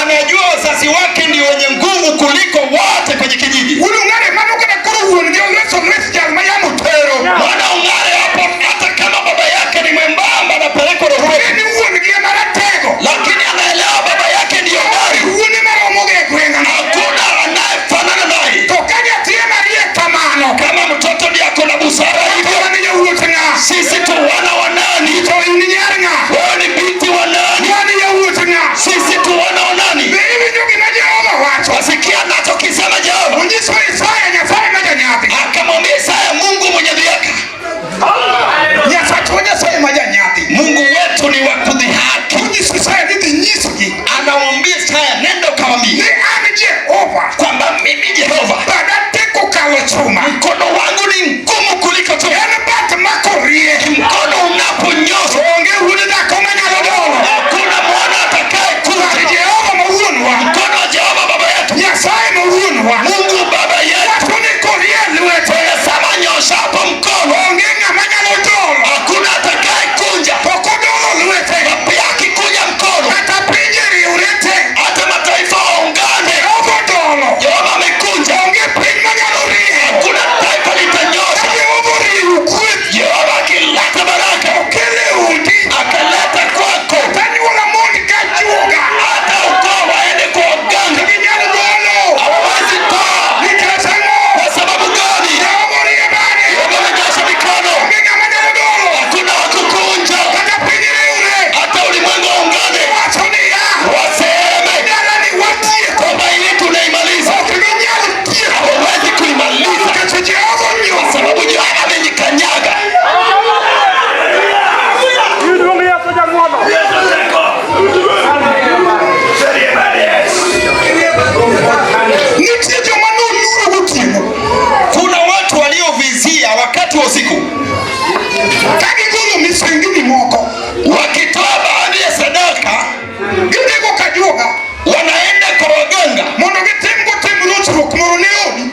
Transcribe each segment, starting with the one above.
Anajua wazazi wake ndio wenye nguvu kuliko wote kwenye kijiji. Mwana ungare hapo, hata kama baba yake ni mwembamba anapelekwa rohoni, lakini anaelewa baba yake ndio gari. Hakuna anayefanana naye. Kama mtoto ndiye ako na busara hivyo, sisi tu wana wa nani? Wewe ni binti wa nani? Sisi tu wana wa nani? Wasikia anachokisema Jehova. Akamwambia Isaya, Mungu mwenye dhihaka. Mungu wetu ni wa kudhihaki. Anamwambia Isaya, nenda ukamwambie kwamba mimi Jehova mkono wangu ni ngumu kuliko chuma. Mkono unaponyosha hakuna mwana atakaye kuja. Mkono wa Jehova baba yetu, Mungu baba yetu, anasema nyosha hapo mkono, hakuna atakaye kunja. Pia akikuja mkono, hata mataifa waungane. Jehova amekunja, hakuna taifa litanyosha. Jehova akileta baraka, akaleta kwako, hata ukoo waende kwa waganga hawawezi toa. Kwa sababu gani? Jehova amenyosha mikono, hakuna wakukunja. Hata ulimwengu waungane waseme kwamba hili tunaimaliza. Hawawezi kuimaliza kwa sababu Jehova amenikanyaga. Kuna watu waliovizia wakati wa usiku, wakitoa baadhi ya sadaka wanaenda kwa waganga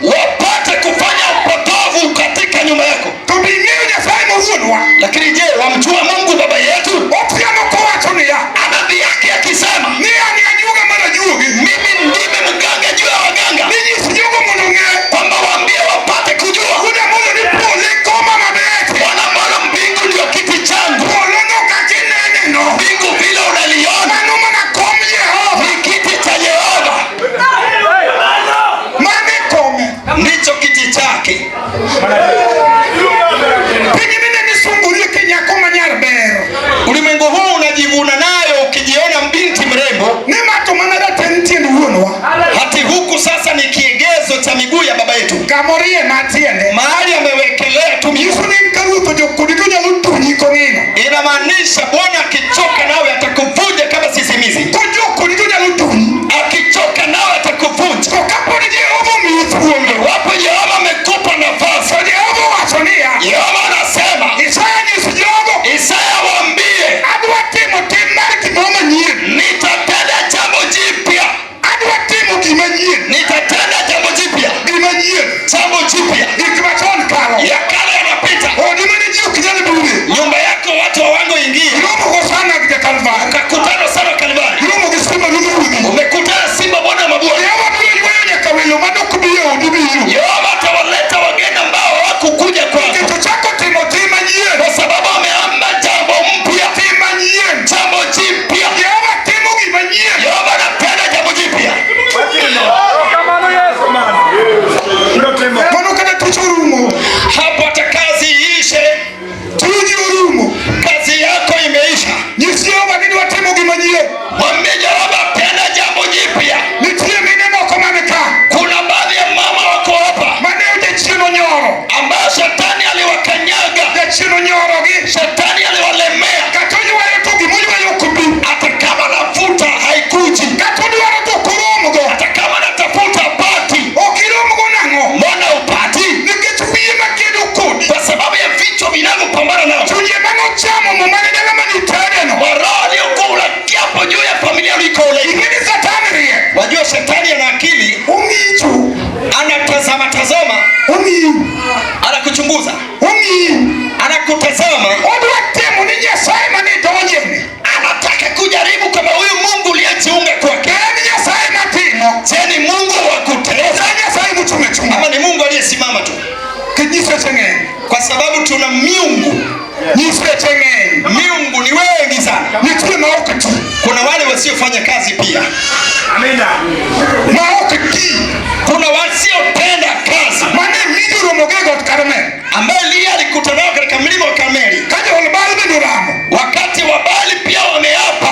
wapate kufanya upotovu katika nyumba yako. Lakini je, wamjua Mungu baba yetu? Anabii yake akisema, mimi ndimi mganga juu ya waganga, kwamba waambie wapate kujua Bwana, mbona mbingu ndio kiti changu. Mbingu vile unaliona ni kiti cha Jehova, ndicho kiti chake. Ulimwengu huu unajivuna nayo ukijiona binti mrembo, hati huku sasa ni kiegezo cha miguu ya baba yetu. Mahali amewekelea tu miguu, inamaanisha Bwana akichoka nawe atakuvunja kama sisimizi. Akichoka nawe atakuvunja. Wapo Jehova amekupa nafasi. Jehova anasema, Isaya waambie, nitatenda jambo jipya. Nitatenda jambo jipya. Jambo jipya. Ya kale yanapita. Nyumba yako watu hawango ingia. Ukakutana sana Kalvari. Umekutana simba Bwana wa mabwana. Yehova atawaleta wageni ambao hawakukuja kwako, kwa sababu ameamba jambo mpya, jambo jipya. Yehova anapenda jambo jipya. Hapo hata kazi iishe, kazi yako imeisha, sababu tuna miungu. Miungu ni wengi sana. Kuna wale wasiofanya kazi pia. Amina. Kuna wasiotenda kazi. Ambaye Elia alikutana nao katika mlima wa Karmeli. Wakati wa Baali pia wameapa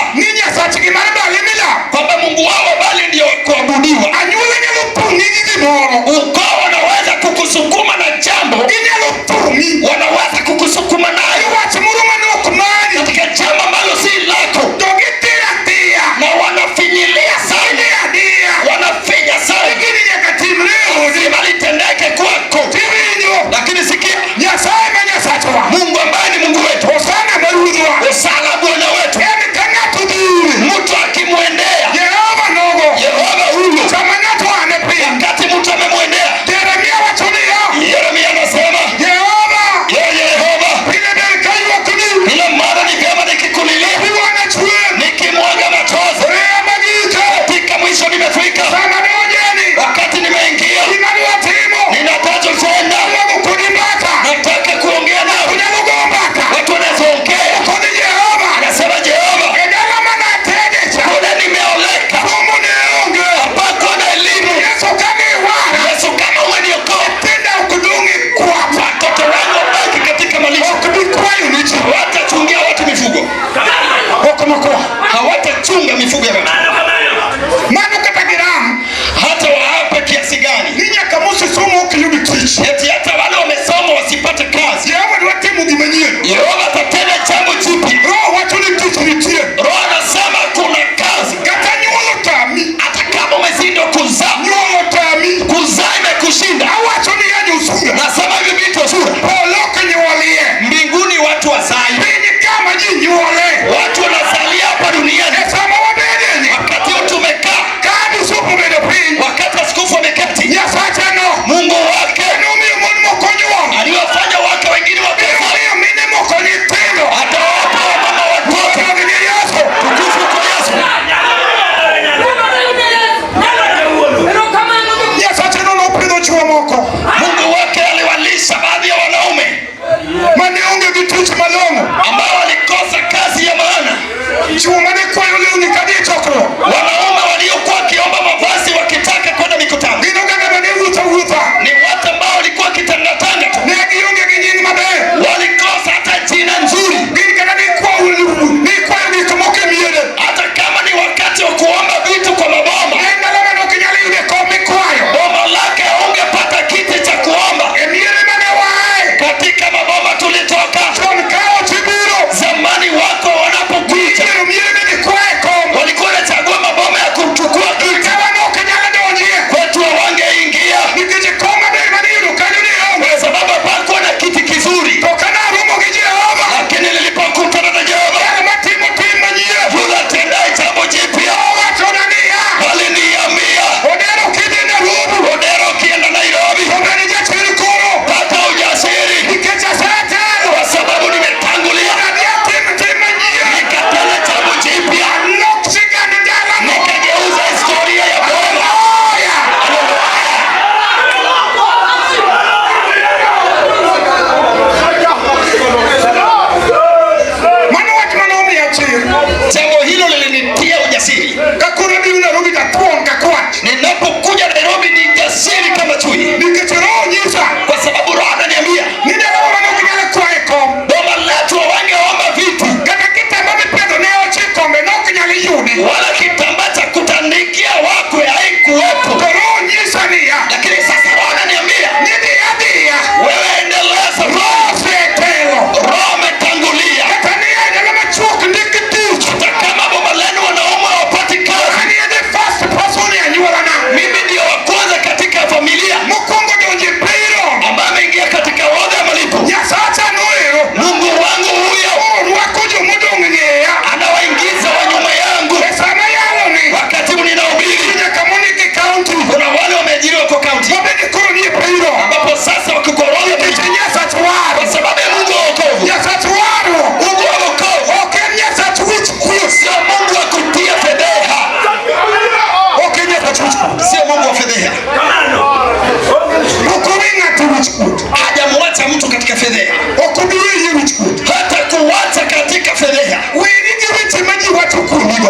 kwamba Mungu wao wa Baali ndio kuabudiwa. Ukoo wanaweza kukusukuma na jambo, wanaweza kukusukuma nayo katika jambo ambalo si lako, na wanafinyilia sana, wanafinya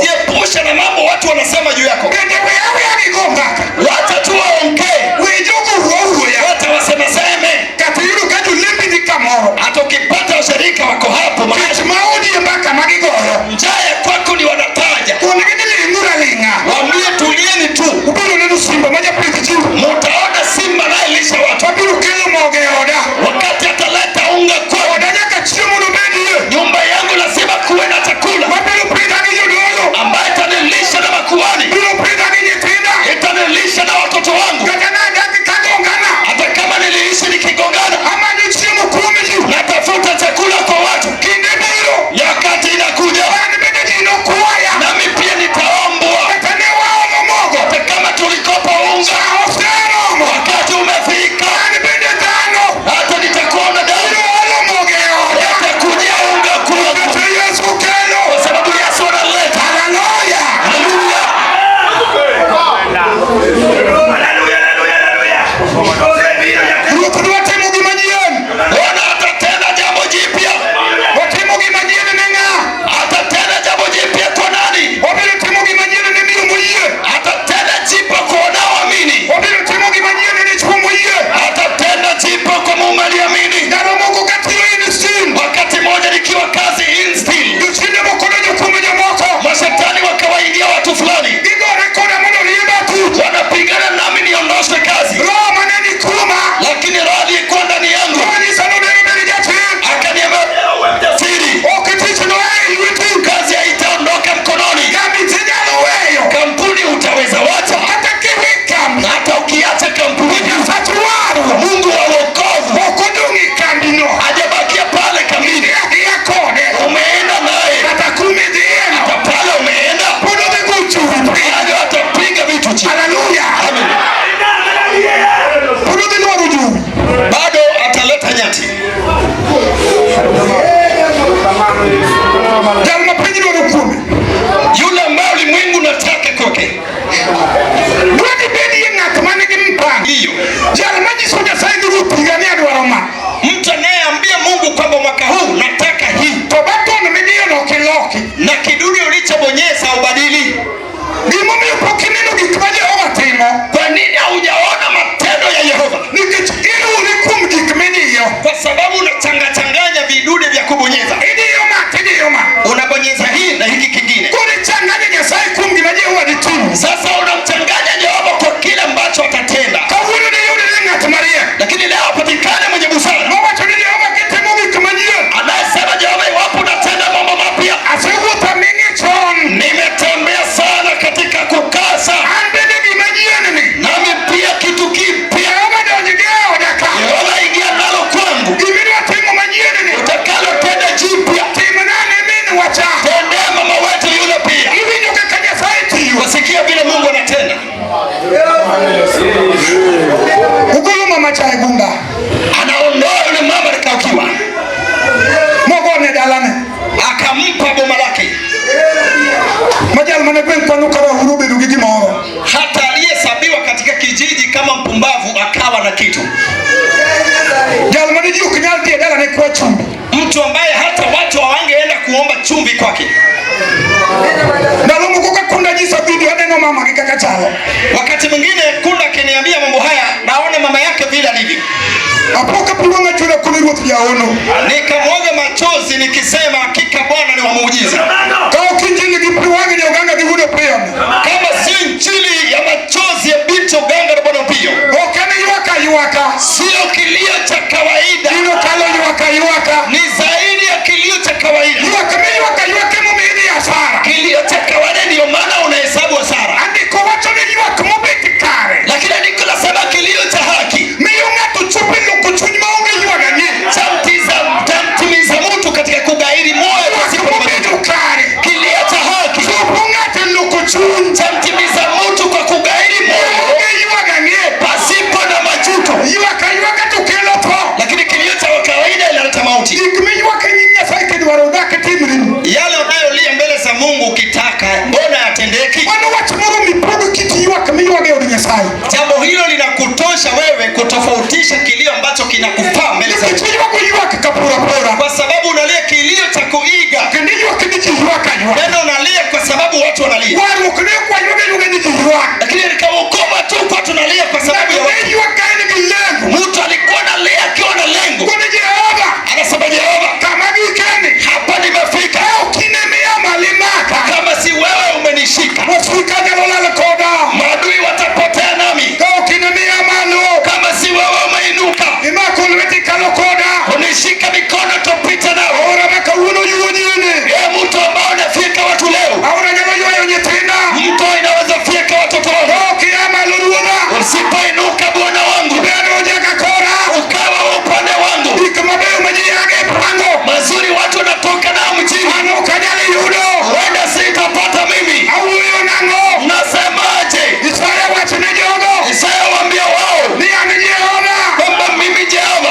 Jiepushe na mambo watu wanasema juu yako. Wacha tu waongee. Wacha waseme seme. Hata ukipata washirika wako hapo njaa ya kwako ni wanataja. Waambie tulieni tu. Mutaona simba naye lisha watu. Wakati ataleta unga kwa nyumba yangu lazima kuwe na chakula ambaye itanilisha na makuhani, itanilisha na watoto wangu. Hata kama niliishi nikigongana, natafuta chakula kwa watu. Nyakati inakuja nami pia nitaombwa. Hata kama tulikopa unga, wakati umefika, hata nitakuwa na damu. Nitakujia unga kwangu kwa sababu Yesu analeta. Haleluya. Bwana atatenda jambo jipya. Atatenda jambo jipya kwa nani? Atatenda jipya kwa wanaoamini. Atatenda jipya kwa mume aliamini. Wakati mmoja nikiwa kazi Instill, mashetani wakawaidia watu fulani, wanapigana nami niondoshwe kazi, lakini roho aliyekuwa ndani yangu akaniambia uwe mjasiri, kazi haitaondoka mkononi, kampuni utaweza wacha. Hata ukiacha kampuni, Mungu wa wokovu hajabakia pale kamili. Umeenda naye hata pale umeenda, bado atapiga vitu chini. Amen. Bado ataleta nyati. Yule ambaye ulimwengu nataka kwake. Hiyo. Mtu anayeambia Mungu kwamba mwaka huu nataka hii, na kidude ulichobonyeza ubadili. Kwa nini haujaona matendo ya Yehova? Kwa sababu unachanganya vidude vya kubonyeza. Unabonyeza hii na hiki kingine. Sasa unamchanganya Yehova kwa kile ambacho atatenda. Lakini leo patikane mwenye busara anayesema Yehova, iwapo unatenda mambo mapya. Nimetembea sana katika kukasa, nami pia kitu kipya Yehova ingia nalo kwangu. Utakalo tenda jipya, tendea mama wetu yule pia. Wasikia vile Mungu anatenda. Anaondoa yule mama likaukiwa, akampa boma lake. Hata aliyehesabiwa katika kijiji kama mpumbavu akawa na kitu. Mtu ambaye hata watu hawangeenda kuomba chumvi kwake. Wakati mwingine Kunda akiniambia mambo haya, naona mama yake vile alivyo. Nikamwaga machozi nikisema hakika Bwana ni wa muujiza. Kama sio injili ya machozi ya binti Uganga na Bwana Pio, sio kilio cha kawaida, ni zaidi ya kilio cha kawaida. Kilio cha kawaida ndio maana unahesabu hasara, lakini andiko lasema kilio cha haki chamtimiza mtu katika kugairi moyo pasipo majuto. Kilio cha haki chamtimiza mtu kwa kugairi moyo pasipo na majuto. Lakini kilio cha kawaida inaleta mauti. Yale unayolia mbele za Mungu ukitaka, mbona yatendeki? Jambo hilo linakutosha wewe kutofautisha kilio ambacho kinakufaa mbele za Mungu. Kwa sababu unalia kilio cha kuiga. Tena unalia kwa sababu watu wanalia. Lakini nikaokoma tu kwa tunalia kwa sababu ya watu. Mtu alikuwa analia akiwa na lengo. Anasema Jehova, hapa nimefika. Kama si wewe umenishika, maadui watapotea nami. Kama si wewe umeinuka unishika mikono tupita nao. Mtu ambao unafika watu leo, mtu inaweza fika watoto wao. Usipoinuka Bwana wangu, ukawa upande wangu, mazuri watu wanatoka nao mjini, wenda sitapata mimi. Nasemaje? Isaya waambia wao kwamba mimi Jehova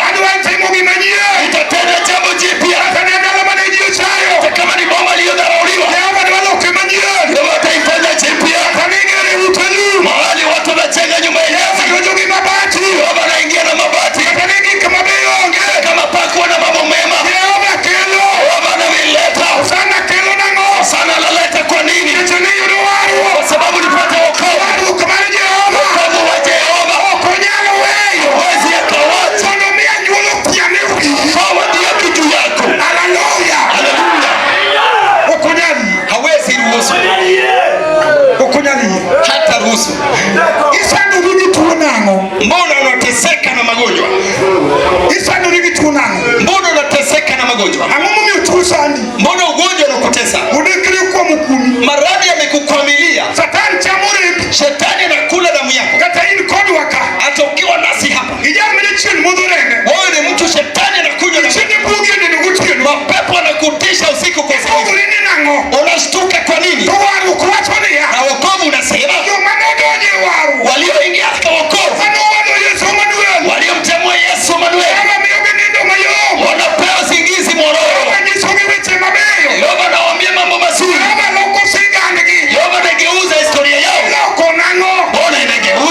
nitatenda jambo jipya. Hata kama ni boma iliyodharauliwa, Jehova ataifanya jipya. Mahali watu wanajenga nyumba ya nyasi, Jehova anaingia na mabati. Kama pakuwa na mambo mema, Jehova anavileta. Sana laleta kwa nini? Kwa sababu nipate wokovu. Wokovu wa Jehova hawezi akawacha. Hawa ndio kitu yako. Haleluya. Hawezi ruhusu. Hata ruhusu. Mbona unateseka na magonjwa? Mbona unateseka na magonjwa? Mbona ugonjwa unakutesa? Maradhi yamekukwamilia. Shetani anakula damu yako. Hata ukiwa nasi hapa, wewe ni mtu shetani anakuja na mapepo anakutisha usiku kwa usiku. Unashtuka kwa nini? Na wokovu unasema walioingia katika wokovu, waliomtambua Yesu Emanueli, wanapewa usingizi mororo. Yehova anawaambia mambo mazuri. Yehova anageuza historia yao. Mbona inageuza?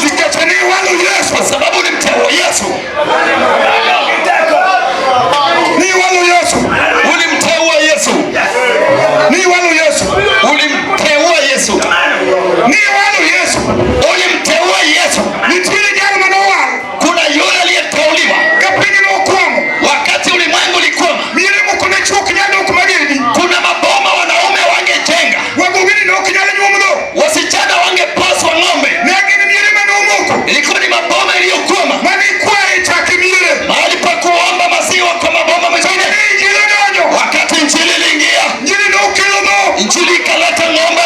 Kwa sababu ni mteua Yesu. Ulimteua Yesu. Ulimteua Yesu. Ulimteua Yesu. Kuna yule aliyeteuliwa wakati ulimwengu ulikwama. Kuna maboma wanaume wangejenga, wasichana wangepaswa ng'ombe. Ilikuwa ni maboma iliyokwama, mahali pa kuomba maziwa kwa maboma mengine. Wakati injili iliingia, injili ikaleta ng'ombe.